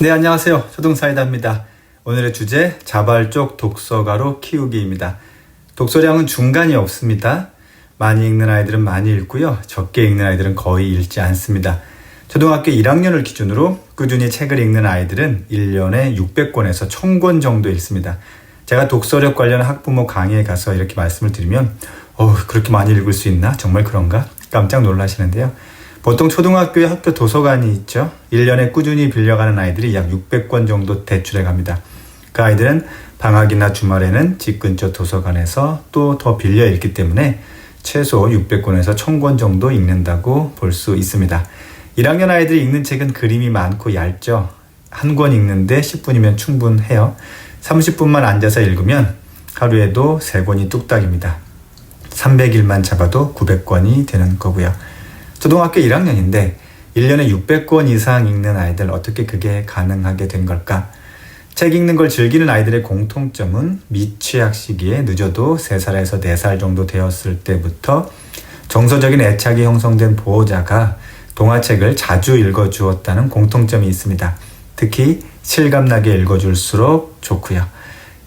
네, 안녕하세요. 초등사이다입니다. 오늘의 주제, 자발적 독서가로 키우기입니다. 독서량은 중간이 없습니다. 많이 읽는 아이들은 많이 읽고요. 적게 읽는 아이들은 거의 읽지 않습니다. 초등학교 1학년을 기준으로 꾸준히 책을 읽는 아이들은 1년에 600권에서 1000권 정도 읽습니다. 제가 독서력 관련 학부모 강의에 가서 이렇게 말씀을 드리면 그렇게 많이 읽을 수 있나? 정말 그런가? 깜짝 놀라시는데요. 보통 초등학교에 학교 도서관이 있죠. 1년에 꾸준히 빌려가는 아이들이 약 600권 정도 대출해 갑니다. 그 아이들은 방학이나 주말에는 집 근처 도서관에서 또 더 빌려 읽기 때문에 최소 600권에서 1000권 정도 읽는다고 볼 수 있습니다. 1학년 아이들이 읽는 책은 그림이 많고 얇죠. 한 권 읽는데 10분이면 충분해요. 30분만 앉아서 읽으면 하루에도 3권이 뚝딱입니다. 300일만 잡아도 900권이 되는 거고요. 초등학교 1학년인데 1년에 600권 이상 읽는 아이들, 어떻게 그게 가능하게 된 걸까? 책 읽는 걸 즐기는 아이들의 공통점은 미취학 시기에 늦어도 3살에서 4살 정도 되었을 때부터 정서적인 애착이 형성된 보호자가 동화책을 자주 읽어주었다는 공통점이 있습니다. 특히 실감나게 읽어줄수록 좋고요.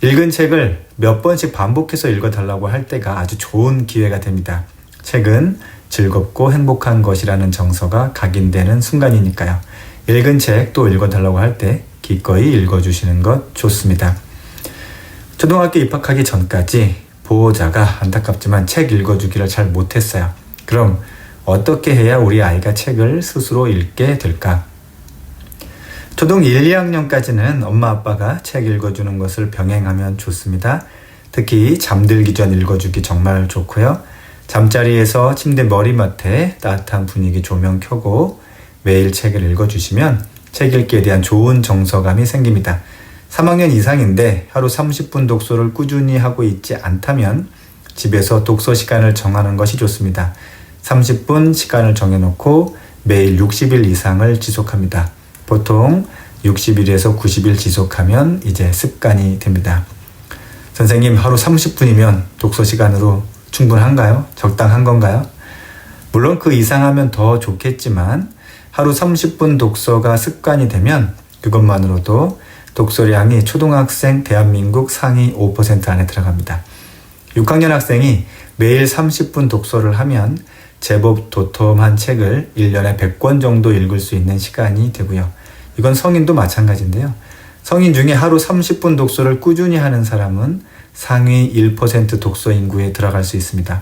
읽은 책을 몇 번씩 반복해서 읽어달라고 할 때가 아주 좋은 기회가 됩니다. 책은 즐겁고 행복한 것이라는 정서가 각인되는 순간이니까요. 읽은 책 또 읽어달라고 할 때 기꺼이 읽어주시는 것 좋습니다. 초등학교 입학하기 전까지 보호자가 안타깝지만 책 읽어주기를 잘 못했어요. 그럼 어떻게 해야 우리 아이가 책을 스스로 읽게 될까? 초등 1, 2학년까지는 엄마 아빠가 책 읽어주는 것을 병행하면 좋습니다. 특히 잠들기 전 읽어주기 정말 좋고요. 잠자리에서 침대 머리맡에 따뜻한 분위기 조명 켜고 매일 책을 읽어주시면 책 읽기에 대한 좋은 정서감이 생깁니다. 3학년 이상인데 하루 30분 독서를 꾸준히 하고 있지 않다면 집에서 독서 시간을 정하는 것이 좋습니다. 30분 시간을 정해놓고 매일 60일 이상을 지속합니다. 보통 60일에서 90일 지속하면 이제 습관이 됩니다. 선생님, 하루 30분이면 독서 시간으로 충분한가요? 적당한 건가요? 물론 그 이상 하면 더 좋겠지만 하루 30분 독서가 습관이 되면 그것만으로도 독서량이 초등학생 대한민국 상위 5% 안에 들어갑니다. 6학년 학생이 매일 30분 독서를 하면 제법 도톰한 책을 1년에 100권 정도 읽을 수 있는 시간이 되고요. 이건 성인도 마찬가지인데요. 성인 중에 하루 30분 독서를 꾸준히 하는 사람은 상위 1% 독서 인구에 들어갈 수 있습니다.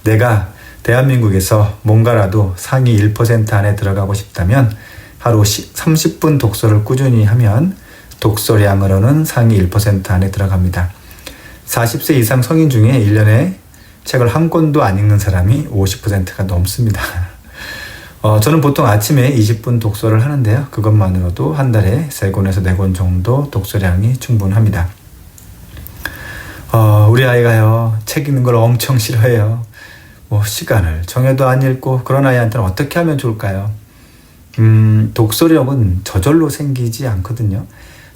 내가 대한민국에서 뭔가라도 상위 1% 안에 들어가고 싶다면 하루 30분 독서를 꾸준히 하면 독서량으로는 상위 1% 안에 들어갑니다. 40세 이상 성인 중에 1년에 책을 한 권도 안 읽는 사람이 50%가 넘습니다. 저는 보통 아침에 20분 독서를 하는데요. 그것만으로도 한 달에 3권에서 4권 정도 독서량이 충분합니다. 우리 아이가요, 책 읽는 걸 엄청 싫어해요. 시간을 정해도 안 읽고 그런 아이한테는 어떻게 하면 좋을까요? 독서력은 저절로 생기지 않거든요.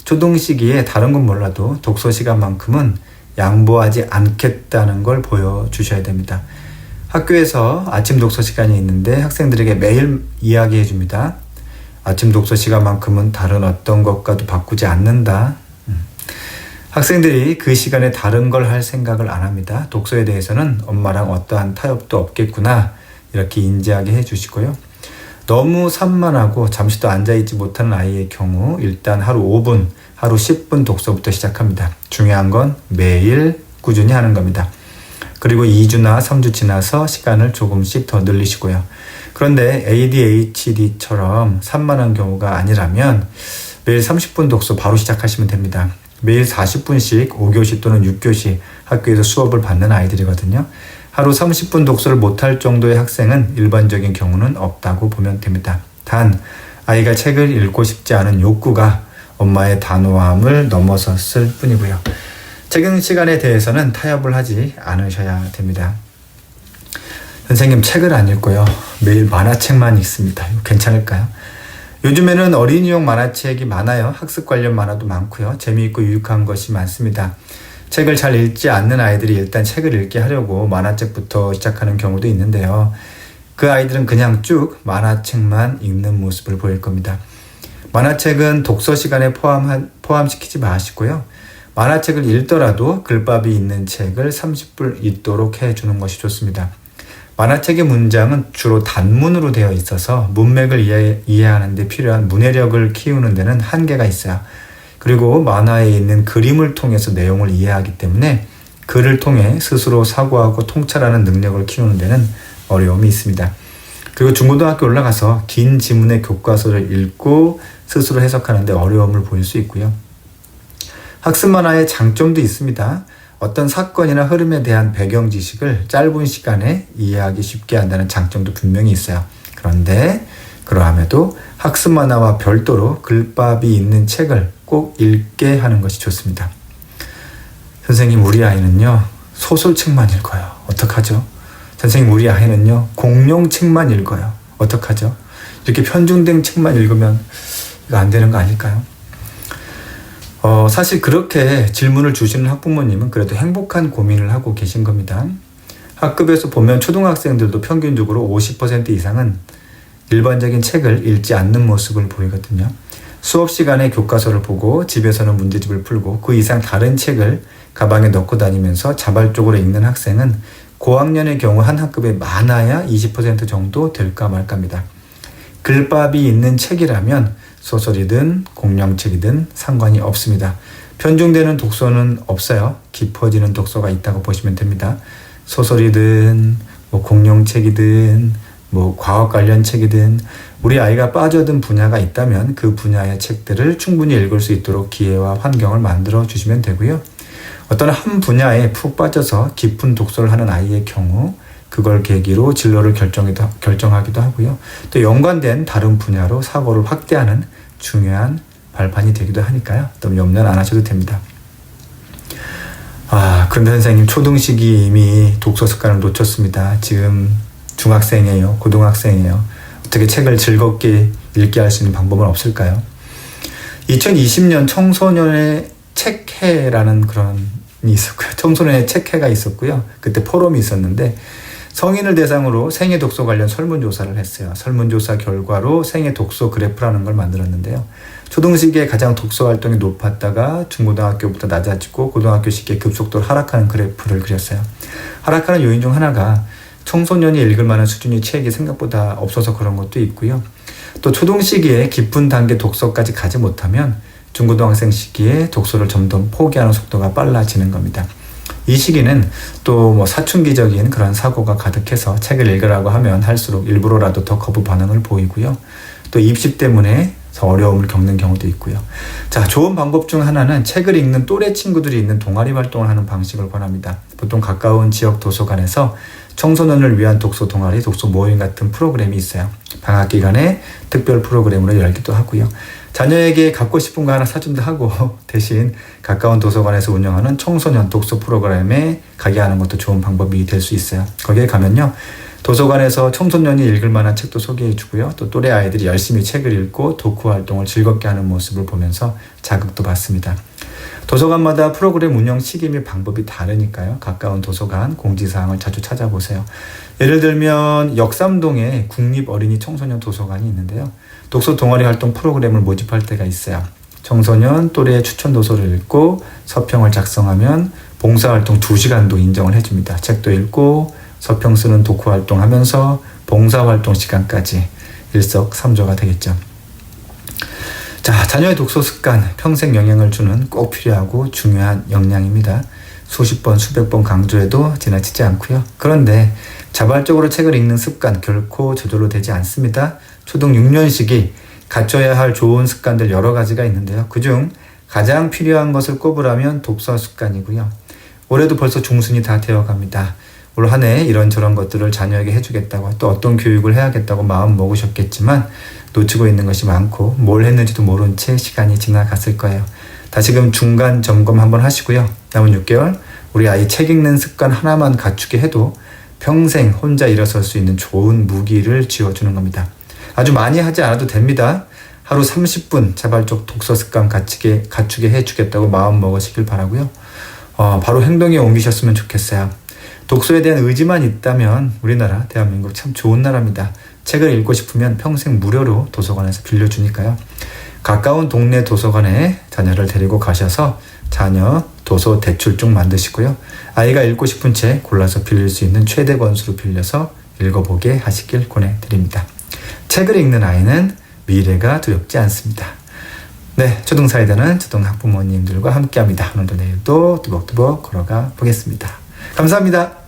초등 시기에 다른 건 몰라도 독서 시간만큼은 양보하지 않겠다는 걸 보여주셔야 됩니다. 학교에서 아침 독서 시간이 있는데 학생들에게 매일 이야기해 줍니다. 아침 독서 시간만큼은 다른 어떤 것과도 바꾸지 않는다. 학생들이 그 시간에 다른 걸 할 생각을 안 합니다. 독서에 대해서는 엄마랑 어떠한 타협도 없겠구나 이렇게 인지하게 해주시고요. 너무 산만하고 잠시도 앉아있지 못하는 아이의 경우 일단 하루 5분, 하루 10분 독서부터 시작합니다. 중요한 건 매일 꾸준히 하는 겁니다. 그리고 2주나 3주 지나서 시간을 조금씩 더 늘리시고요. 그런데 ADHD처럼 산만한 경우가 아니라면 매일 30분 독서 바로 시작하시면 됩니다. 매일 40분씩 5교시 또는 6교시 학교에서 수업을 받는 아이들이거든요. 하루 30분 독서를 못할 정도의 학생은 일반적인 경우는 없다고 보면 됩니다. 단, 아이가 책을 읽고 싶지 않은 욕구가 엄마의 단호함을 넘어섰을 뿐이고요. 책 읽는 시간에 대해서는 타협을 하지 않으셔야 됩니다. 선생님, 책을 안 읽고요. 매일 만화책만 읽습니다. 괜찮을까요? 요즘에는 어린이용 만화책이 많아요. 학습 관련 만화도 많고요. 재미있고 유익한 것이 많습니다. 책을 잘 읽지 않는 아이들이 일단 책을 읽게 하려고 만화책부터 시작하는 경우도 있는데요. 그 아이들은 그냥 쭉 만화책만 읽는 모습을 보일 겁니다. 만화책은 독서 시간에 포함시키지 마시고요. 만화책을 읽더라도 글밥이 있는 책을 30분 읽도록 해주는 것이 좋습니다. 만화책의 문장은 주로 단문으로 되어 있어서 문맥을 이해하는 데 필요한 문해력을 키우는 데는 한계가 있어요. 그리고 만화에 있는 그림을 통해서 내용을 이해하기 때문에 글을 통해 스스로 사고하고 통찰하는 능력을 키우는 데는 어려움이 있습니다. 그리고 중고등학교 올라가서 긴 지문의 교과서를 읽고 스스로 해석하는 데 어려움을 보일 수 있고요. 학습 만화의 장점도 있습니다. 어떤 사건이나 흐름에 대한 배경 지식을 짧은 시간에 이해하기 쉽게 한다는 장점도 분명히 있어요. 그런데 그러함에도 학습 만화와 별도로 글밥이 있는 책을 꼭 읽게 하는 것이 좋습니다. 선생님, 우리 아이는요, 소설책만 읽어요. 어떡하죠? 선생님, 우리 아이는요, 공룡책만 읽어요. 어떡하죠? 이렇게 편중된 책만 읽으면 이거 안 되는 거 아닐까요? 사실 그렇게 질문을 주시는 학부모님은 그래도 행복한 고민을 하고 계신 겁니다. 학급에서 보면 초등학생들도 평균적으로 50% 이상은 일반적인 책을 읽지 않는 모습을 보이거든요. 수업 시간에 교과서를 보고 집에서는 문제집을 풀고 그 이상 다른 책을 가방에 넣고 다니면서 자발적으로 읽는 학생은 고학년의 경우 한 학급에 많아야 20% 정도 될까 말까입니다. 글밥이 있는 책이라면 소설이든 공룡책이든 상관이 없습니다. 편중되는 독서는 없어요. 깊어지는 독서가 있다고 보시면 됩니다. 소설이든 공룡책이든 과학 관련 책이든 우리 아이가 빠져든 분야가 있다면 그 분야의 책들을 충분히 읽을 수 있도록 기회와 환경을 만들어 주시면 되고요. 어떤 한 분야에 푹 빠져서 깊은 독서를 하는 아이의 경우 그걸 계기로 진로를 결정하기도 하고요. 또 연관된 다른 분야로 사고를 확대하는 중요한 발판이 되기도 하니까요. 너무 염려는 안 하셔도 됩니다. 그런데 선생님, 초등시기 이미 독서 습관을 놓쳤습니다. 지금 중학생이에요. 고등학생이에요. 어떻게 책을 즐겁게 읽게 할 수 있는 방법은 없을까요? 2020년 청소년의 책해라는 그런 있었고요. 청소년의 책해가 있었고요. 그때 포럼이 있었는데 성인을 대상으로 생애 독서 관련 설문조사를 했어요. 설문조사 결과로 생애 독서 그래프라는 걸 만들었는데요. 초등시기에 가장 독서 활동이 높았다가 중고등학교부터 낮아지고 고등학교 시기에 급속도로 하락하는 그래프를 그렸어요. 하락하는 요인 중 하나가 청소년이 읽을 만한 수준의 책이 생각보다 없어서 그런 것도 있고요. 또 초등시기에 깊은 단계 독서까지 가지 못하면 중고등학생 시기에 독서를 점점 포기하는 속도가 빨라지는 겁니다. 이 시기는 또 사춘기적인 그런 사고가 가득해서 책을 읽으라고 하면 할수록 일부러라도 더 거부 반응을 보이고요. 또 입시 때문에 더 어려움을 겪는 경우도 있고요. 자, 좋은 방법 중 하나는 책을 읽는 또래 친구들이 있는 동아리 활동을 하는 방식을 권합니다. 보통 가까운 지역 도서관에서 청소년을 위한 독서 동아리, 독서 모임 같은 프로그램이 있어요. 방학 기간에 특별 프로그램으로 열기도 하고요. 자녀에게 갖고 싶은 거 하나 사준다 하고 대신 가까운 도서관에서 운영하는 청소년 독서 프로그램에 가게 하는 것도 좋은 방법이 될 수 있어요. 거기에 가면요, 도서관에서 청소년이 읽을 만한 책도 소개해 주고요. 또 또래 아이들이 열심히 책을 읽고 독후 활동을 즐겁게 하는 모습을 보면서 자극도 받습니다. 도서관마다 프로그램 운영 시기 및 방법이 다르니까요. 가까운 도서관 공지사항을 자주 찾아보세요. 예를 들면 역삼동에 국립어린이 청소년 도서관이 있는데요. 독서 동아리 활동 프로그램을 모집할 때가 있어요. 청소년 또래 추천 도서를 읽고 서평을 작성하면 봉사활동 2시간도 인정을 해줍니다. 책도 읽고 서평 쓰는 독후 활동하면서 봉사활동 시간까지 일석삼조가 되겠죠. 자, 자녀의 독서 습관, 평생 영향을 주는 꼭 필요하고 중요한 역량입니다. 수십 번, 수백 번 강조해도 지나치지 않고요. 그런데 자발적으로 책을 읽는 습관 결코 저절로 되지 않습니다. 초등 6년 시기 갖춰야 할 좋은 습관들 여러 가지가 있는데요. 그중 가장 필요한 것을 꼽으라면 독서 습관이고요. 올해도 벌써 중순이 다 되어갑니다. 올 한 해 이런저런 것들을 자녀에게 해주겠다고 또 어떤 교육을 해야겠다고 마음 먹으셨겠지만 놓치고 있는 것이 많고 뭘 했는지도 모른 채 시간이 지나갔을 거예요. 다시금 중간 점검 한번 하시고요. 남은 6개월 우리 아이 책 읽는 습관 하나만 갖추게 해도 평생 혼자 일어설 수 있는 좋은 무기를 쥐어주는 겁니다. 아주 많이 하지 않아도 됩니다. 하루 30분 자발적 독서 습관 갖추게 해주겠다고 마음 먹으시길 바라고요. 바로 행동에 옮기셨으면 좋겠어요. 독서에 대한 의지만 있다면 우리나라 대한민국 참 좋은 나라입니다. 책을 읽고 싶으면 평생 무료로 도서관에서 빌려주니까요. 가까운 동네 도서관에 자녀를 데리고 가셔서 자녀 도서 대출증 만드시고요. 아이가 읽고 싶은 책 골라서 빌릴 수 있는 최대 권수로 빌려서 읽어보게 하시길 권해드립니다. 책을 읽는 아이는 미래가 두렵지 않습니다. 네, 초등사이다는 초등학부모님들과 함께합니다. 오늘도 내일도 뚜벅뚜벅 걸어가 보겠습니다. 감사합니다.